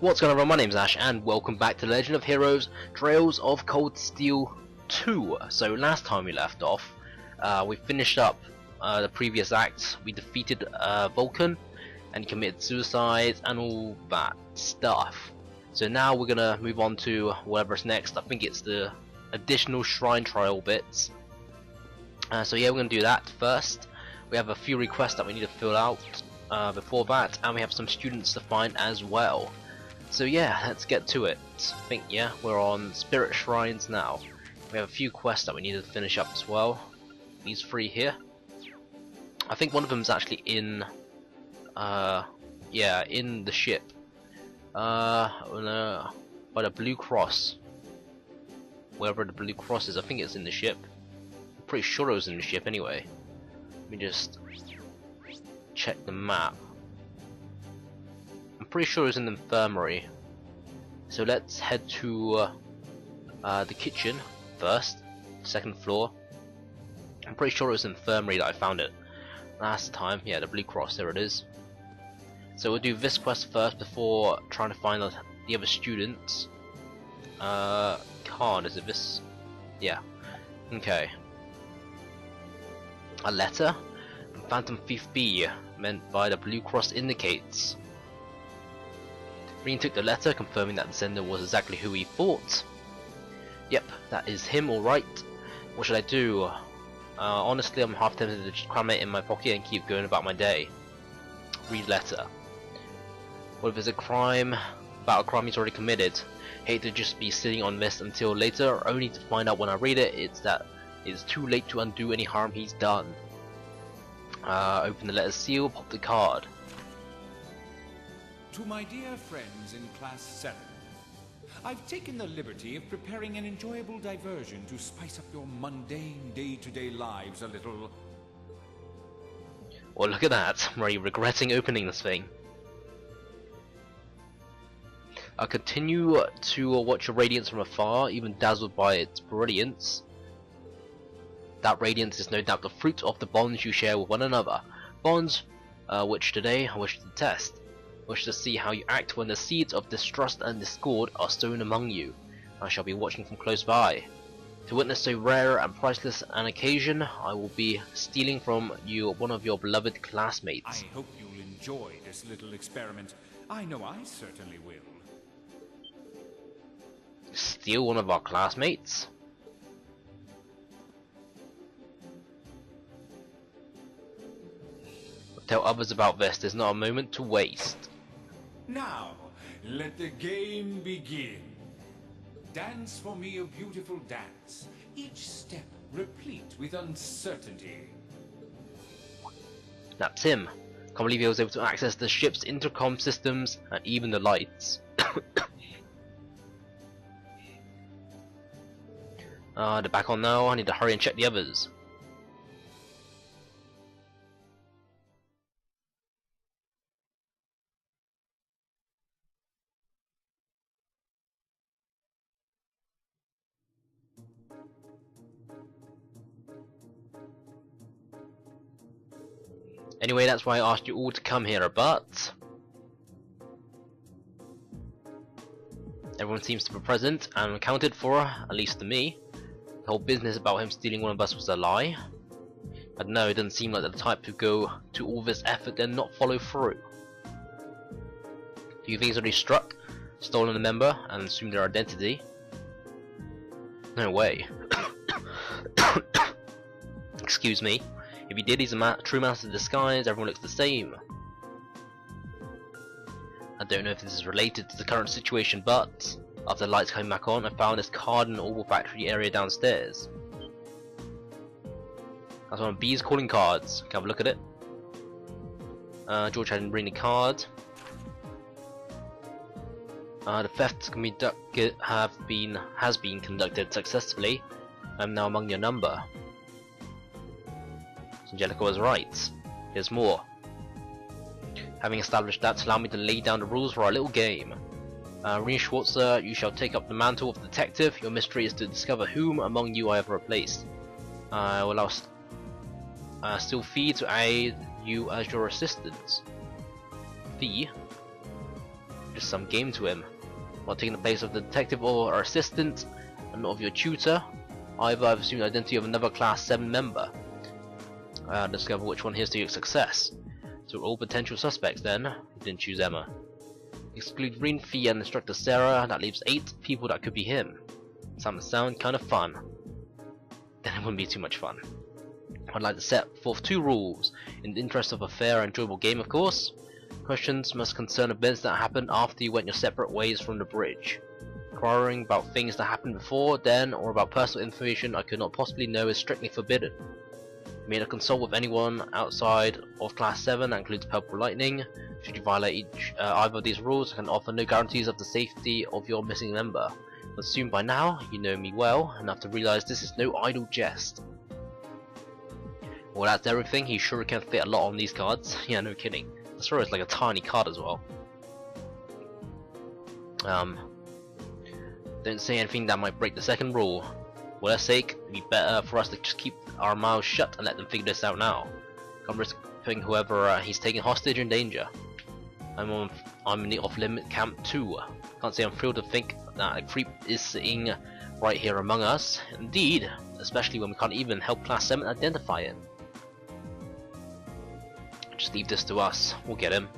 What's going on, my name's Ash and welcome back to Legend of Heroes Trails of Cold Steel 2. So last time we left off, we finished up the previous act. We defeated Vulcan and committed suicide and all that stuff. So now we're gonna move on to whatever's next. I think it's the additional shrine trial bits. So yeah, we're gonna do that first. We have a few requests that we need to fill out before that, and we have some students to find as well. So yeah, let's get to it. I think, yeah, we're on Spirit Shrines now. We have a few quests that we need to finish up as well. These three here. I think one of them is actually in, yeah, in the ship. By the Blue Cross. Wherever the Blue Cross is, I think it's in the ship. I'm pretty sure it was in the ship anyway. Let me just check the map. I'm pretty sure it's in the infirmary. So let's head to the kitchen first, second floor. I'm pretty sure it was the infirmary that I found it last time. Yeah, the Blue Cross, there it is. So we'll do this quest first before trying to find the other students. Khan, is it this? Yeah. Okay. A letter? Phantom Thief B, meant by the Blue Cross indicates. Rean took the letter, confirming that the sender was exactly who he thought. Yep, that is him, alright. What should I do? Honestly, I'm half tempted to just cram it in my pocket and keep going about my day. Read letter. What if it's a crime? About a crime he's already committed. Hate to just be sitting on this until later, only to find out when I read it, it's that it's too late to undo any harm he's done. Open the letter's seal, pop the card. To my dear friends in Class VII, I've taken the liberty of preparing an enjoyable diversion to spice up your mundane day-to-day lives a little. Well, look at that. I'm already regretting opening this thing. I continue to watch your radiance from afar, even dazzled by its brilliance. That radiance is no doubt the fruit of the bonds you share with one another. Bonds which today I wish to test. Wish to see how you act when the seeds of distrust and discord are sown among you. I shall be watching from close by. To witness so rare and priceless an occasion, I will be stealing from you one of your beloved classmates. I hope you'll enjoy this little experiment. I know I certainly will. Steal one of our classmates? Tell others about this, there's not a moment to waste. Now, let the game begin. Dance for me a beautiful dance, each step replete with uncertainty. That's him. Can't believe he was able to access the ship's intercom systems and even the lights. They're back on now, I need to hurry and check the others. Anyway, that's why I asked you all to come here, but everyone seems to be present and accounted for, at least to me. The whole business about him stealing one of us was a lie. But no, it doesn't seem like the type to go to all this effort and not follow through. Do you think he's already struck, stolen a member, and assumed their identity? No way. Excuse me. If he did, he's a true master of disguise, everyone looks the same. I don't know if this is related to the current situation, but after the lights came back on, I found this card in the olfactory area downstairs. That's one of B's calling cards. Can I have a look at it? George hadn't bring the card. The theft has been conducted successfully. I'm now among your number. Angelica was right. Here's more. Having established that, allow me to lay down the rules for our little game. Rean Schwarzer, you shall take up the mantle of detective. Your mystery is to discover whom among you I have replaced. I will still fee to aid you as your assistant. Fee? just some game to him. While taking the place of the detective or assistant, and not of your tutor, either I've assumed the identity of another Class VII member. Discover which one here's to your success. So all potential suspects then. You didn't choose Emma. Exclude Rean, Fee, and Instructor Sarah. That leaves 8 people that could be him. Sound kind of fun. Then it wouldn't be too much fun. I'd like to set forth 2 rules, in the interest of a fair and enjoyable game of course. Questions must concern events that happened after you went your separate ways from the bridge. Inquiring about things that happened before, then, or about personal information I could not possibly know is strictly forbidden. You may not consult with anyone outside of Class 7, that includes Purple Lightning. Should you violate either of these rules, I can offer no guarantees of the safety of your missing member. But soon by now, you know me well enough to realize this is no idle jest. Well, that's everything. He sure can fit a lot on these cards. Yeah, no kidding. I swear it's like a tiny card as well. Don't say anything that might break the second rule. For their sake, it'd be better for us to just keep our mouths shut and let them figure this out now. Can't risk putting whoever he's taking hostage in danger. I'm in the off-limit camp too. Can't say I'm thrilled to think that a creep is sitting right here among us. Indeed, especially when we can't even help Class 7 identify him. Just leave this to us. We'll get him.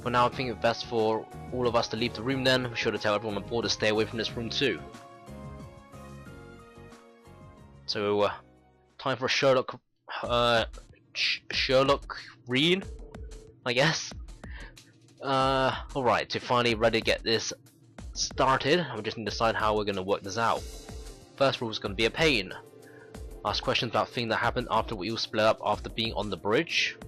For now, I think it's best for all of us to leave the room then. Be sure to tell everyone on board to stay away from this room too. So, time for a Sherlock Rean, I guess. Alright, so finally ready to get this started. We just need to decide how we're going to work this out. First rule is going to be a pain. Ask questions about things that happened after we all split up after being on the bridge.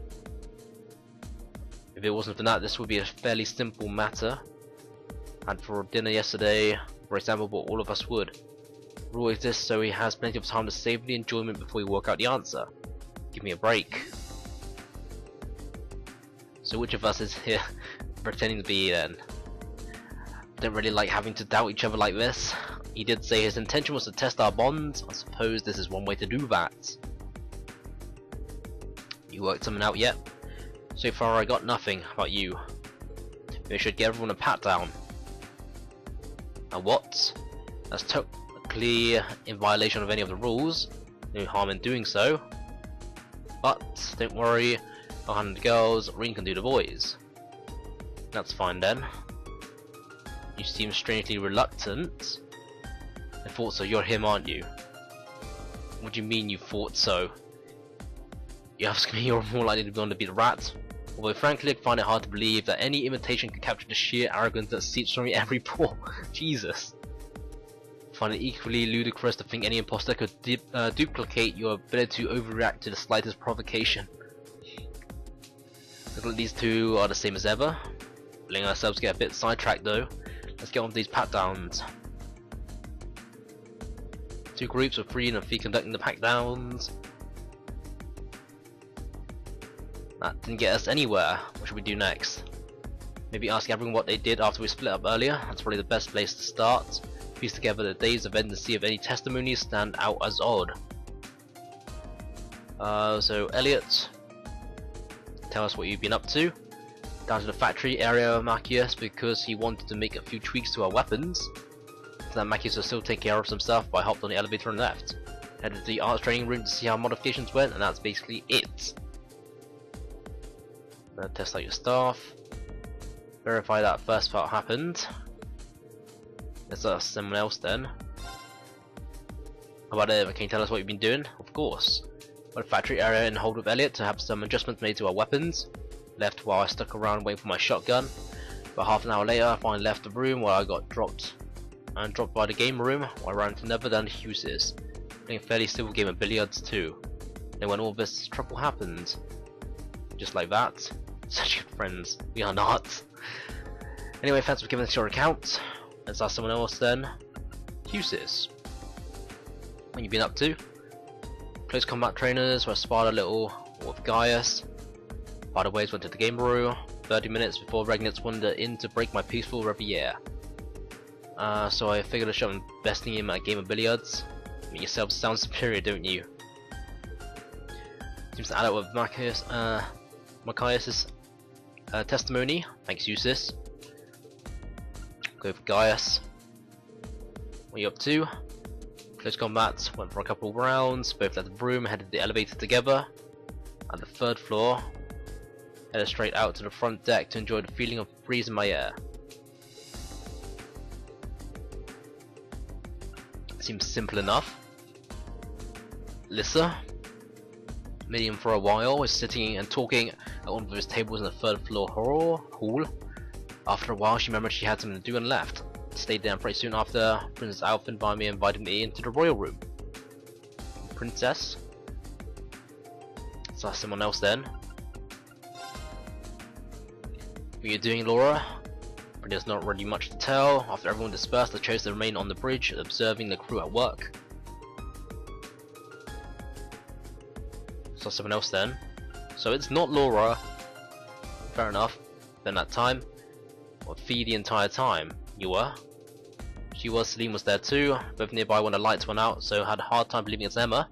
If it wasn't for that, this would be a fairly simple matter. And for dinner yesterday, for example, but all of us would. Rule exists so he has plenty of time to save the enjoyment before we work out the answer. Give me a break. So which of us is here pretending to be then? Don't really like having to doubt each other like this. He did say his intention was to test our bonds. I suppose this is one way to do that. You worked something out yet? So far I got nothing. How about you? Maybe I should give everyone a pat down. A what? That's totally in violation of any of the rules. No harm in doing so. But don't worry, I'll handle the girls, Rean can do the boys. That's fine then. You seem strangely reluctant. I thought so, you're him, aren't you? What do you mean you thought so? You ask me, you're more likely to be the rat. Although frankly I find it hard to believe that any imitation can capture the sheer arrogance that seeps from every pore. Jesus. I find it equally ludicrous to think any imposter could duplicate your ability to overreact to the slightest provocation. Looks like these two are the same as ever. Letting ourselves get a bit sidetracked though. Let's get on with these pat downs. 2 groups of 3 and Fee conducting the pat downs. That didn't get us anywhere. What should we do next? Maybe ask everyone what they did after we split up earlier. That's probably the best place to start. Piece together the day's event and see if any testimonies stand out as odd. So Elliot, tell us what you've been up to. Down to the factory area of Machias because he wanted to make a few tweaks to our weapons. So that Machias will still take care of some stuff, but I hopped on the elevator and left. Headed to the arts training room to see how modifications went, and that's basically it. Test out your staff. Verify that first part happened. Let's ask someone else then. How about it? Can you tell us what you've been doing? Of course. Went to the factory area and hold with Elliot to have some adjustments made to our weapons. Left while I stuck around waiting for my shotgun. About half an hour later, I finally left the room where I got dropped by the game room. I ran to Never Done Hughes's, playing a fairly civil game of billiards too. Then when all this trouble happened, just like that, such good friends we are not. Anyway, thanks for giving us your account. Let's ask someone else then. Hughes's, what you been up to? Close combat trainers, where I sparred a little with Gaius. By the ways, went to the game room 30 minutes before Regnitz wandered in to break my peaceful reverie. So I figured I should have investing in a game of billiards. Make yourself sound superior, don't you? Seems to add up with Machias' testimony. Thanks, Eustace. go for Gaius. What are you up to? Close combat, went for a couple of rounds, both left the room, headed the elevator together. At the 3rd floor, headed straight out to the front deck to enjoy the feeling of breeze in my air. Seems simple enough. Lissa, Medium for a while, was sitting and talking at one of those tables in the 3rd floor hall. After a while, she remembered she had something to do and left. Stayed there, and pretty soon after, Princess Alpha invited me into the royal room. Princess? So that's someone else then. What are you doing, Laura? There's not really much to tell. After everyone dispersed, I chose to remain on the bridge, observing the crew at work. So someone else then. So it's not Laura. Fair enough. Then that time, what fee the entire time? You were? She was. Celine was there too. Both nearby when the lights went out, so had a hard time believing it's Emma.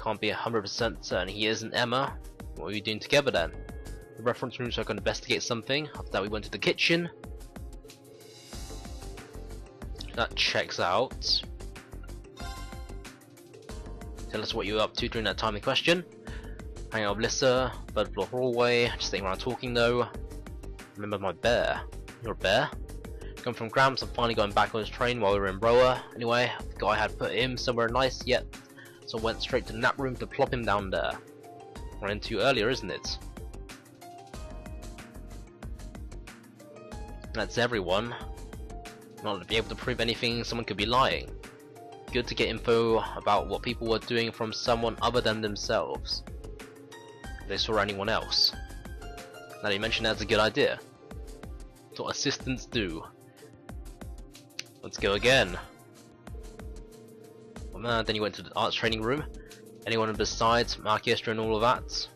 Can't be 100% certain he isn't Emma. What were we doing together then? The reference room, so I could investigate something. After that we went to the kitchen. That checks out. Tell us what you were up to during that time in question. Hanging out with Lissa, 3rd floor hallway, just sitting around talking though. Remember my bear. You're a bear? Come from Gramps, I'm finally going back on his train while we were in Broa. Anyway, the guy had put him somewhere nice yet, so I went straight to the nap room to plop him down there. Ran into earlier, isn't it? That's everyone. Not to be able to prove anything, someone could be lying. Good to get info about what people were doing from someone other than themselves. If they saw anyone else. Now that you mention that's a good idea. That's what assistants do. Let's go again. Well, then you went to the arts training room. Anyone besides Marcus and all of that?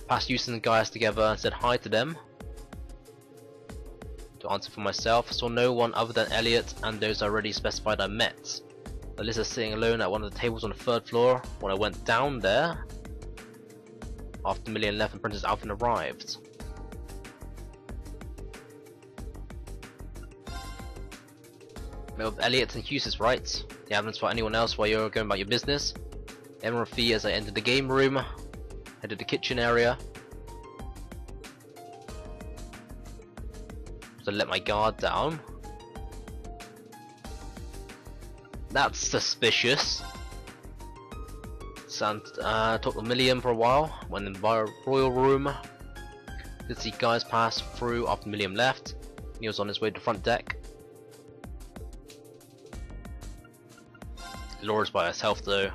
Passed Houston and Gaius together and said hi to them. To answer for myself, saw no one other than Elliot and those I already specified I met. Alyssa sitting alone at one of the tables on the 3rd floor. When I went down there, after Million left and Princess Alpha arrived. Met with Elliot and Hughes, right? You haven't spotted anyone else while you're going about your business. Emerald Fee as I entered the game room, headed to the kitchen area. So let my guard down. That's suspicious. Talked with Milliam for a while. Went in the royal room. Did see guys pass through after Milliam left. He was on his way to the front deck. Laura's by herself though.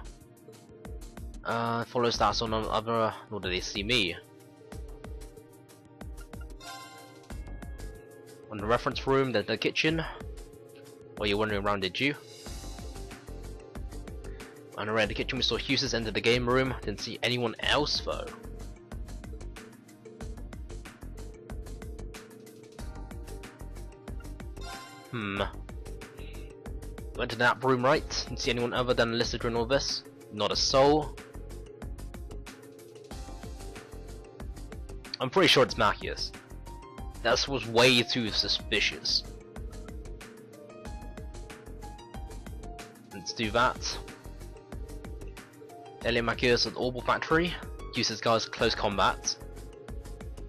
Follows that on other, nor did they see me. On the reference room, then the kitchen. While you're wandering around, did you? And around the kitchen we saw Hughes enter the game room. Didn't see anyone else though. Went to that room, right? Didn't see anyone other than Alyssa during all this. Not a soul. I'm pretty sure it's Marcus. That was way too suspicious. Let's do that. Elliot Marcus at the Orbital Factory. Uses guys close combat.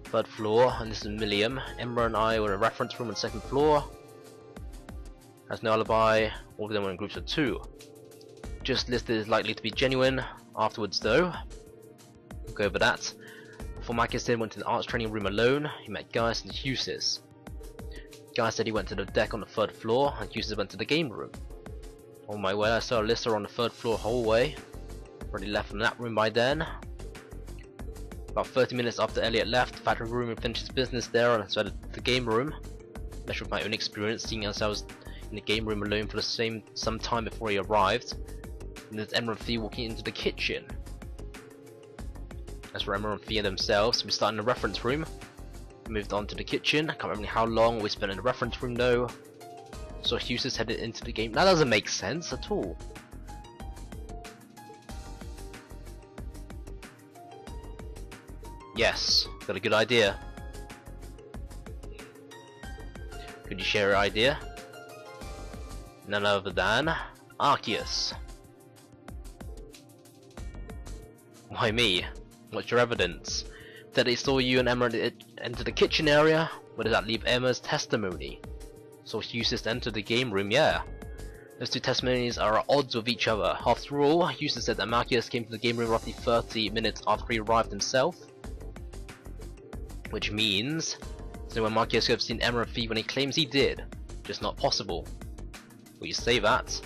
3rd floor, and this is Milliam. Emma and I were in a reference room on the 2nd floor. Has no alibi. All of them were in groups of 2. Just listed as likely to be genuine. Afterwards though, we'll go over that. Before Marcus then went to the arts training room alone, he met Gaius and Hughes. Gaius said he went to the deck on the 3rd floor, and Hughes went to the game room. On my way I saw Alyssa on the 3rd floor hallway. Already left from that room by then. About 30 minutes after Elliot left, the factory room and finished his business there, and so I headed to the game room. Measured with my own experience, seeing as I was in the game room alone for some time before he arrived. And there's Emma and Fee walking into the kitchen. As for Emma and Fee themselves, we started in the reference room. Moved on to the kitchen. I can't remember how long we spent in the reference room though. So Hughes headed into the game. That doesn't make sense at all. Yes, got a good idea. Could you share your idea? None other than Arceus. Why me? What's your evidence? That they saw you and Emma enter the kitchen area? Where does that leave Emma's testimony? Saw Eustace enter the game room? Yeah. Those two testimonies are at odds with each other. After all, Eustace said that Marcius came to the game room roughly 30 minutes after he arrived himself. Which means, so when Marcius could have seen Emma and Fee when he claims he did. Just not possible. Will you say that?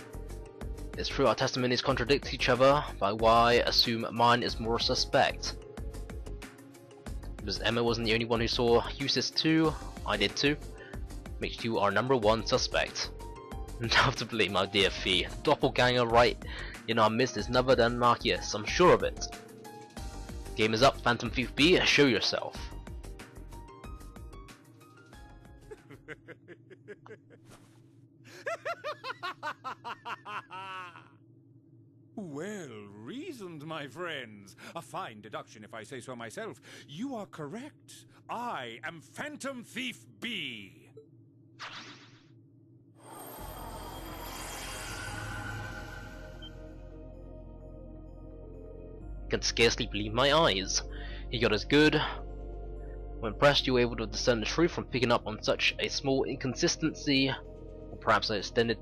It's true our testimonies contradict each other, but why assume mine is more suspect? Because Emma wasn't the only one who saw Eustace too, I did too. Makes you our #1 suspect. Undoubtedly, my dear Fee, the doppelganger right in our midst is none other than Marcius, I'm sure of it. Game is up, Phantom Thief B, show yourself. Well reasoned, my friends. A fine deduction if I say so myself. You are correct. I am Phantom Thief B. I can scarcely believe my eyes. He got as good. When pressed, you were able to discern the truth from picking up on such a small inconsistency, or perhaps I extended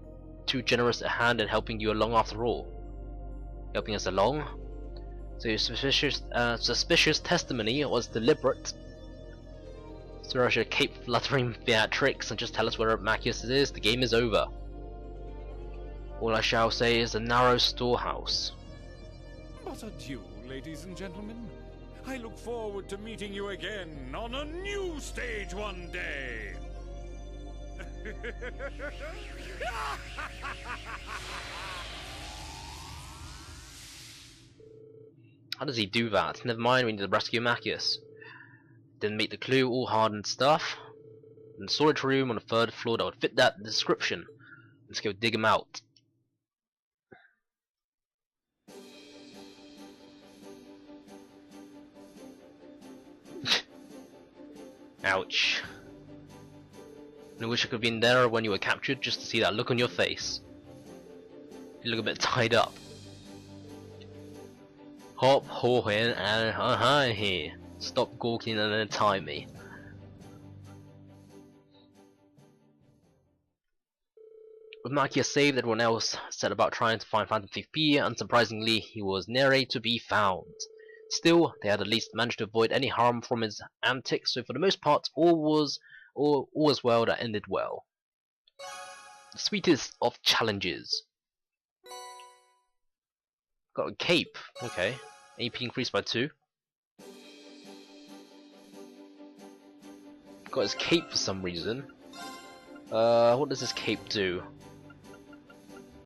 too generous a hand in helping you along after all. Helping us along? So your suspicious testimony was deliberate. Throw us your cape fluttering theatrics and just tell us where Marcius is, the game is over. All I shall say is a narrow storehouse. But adieu, ladies and gentlemen. I look forward to meeting you again on a new stage one day. How does he do that? Never mind, we need to rescue Marcius. Didn't make the clue, all hard and stuff. In a storage room on the 3rd floor that would fit that description. Let's go dig him out. Ouch. I wish I could have been there when you were captured just to see that look on your face. You look a bit tied up. Hop, ho, in, and hi here. Stop gawking and then tie me. With Marcius saved, everyone else set about trying to find Phantom Thief B. Unsurprisingly, he was nary to be found. Still, they had at least managed to avoid any harm from his antics, so for the most part, all was well that ended well. The sweetest of challenges. Got a cape, okay. AP increased by 2. Got his cape for some reason. What does this cape do?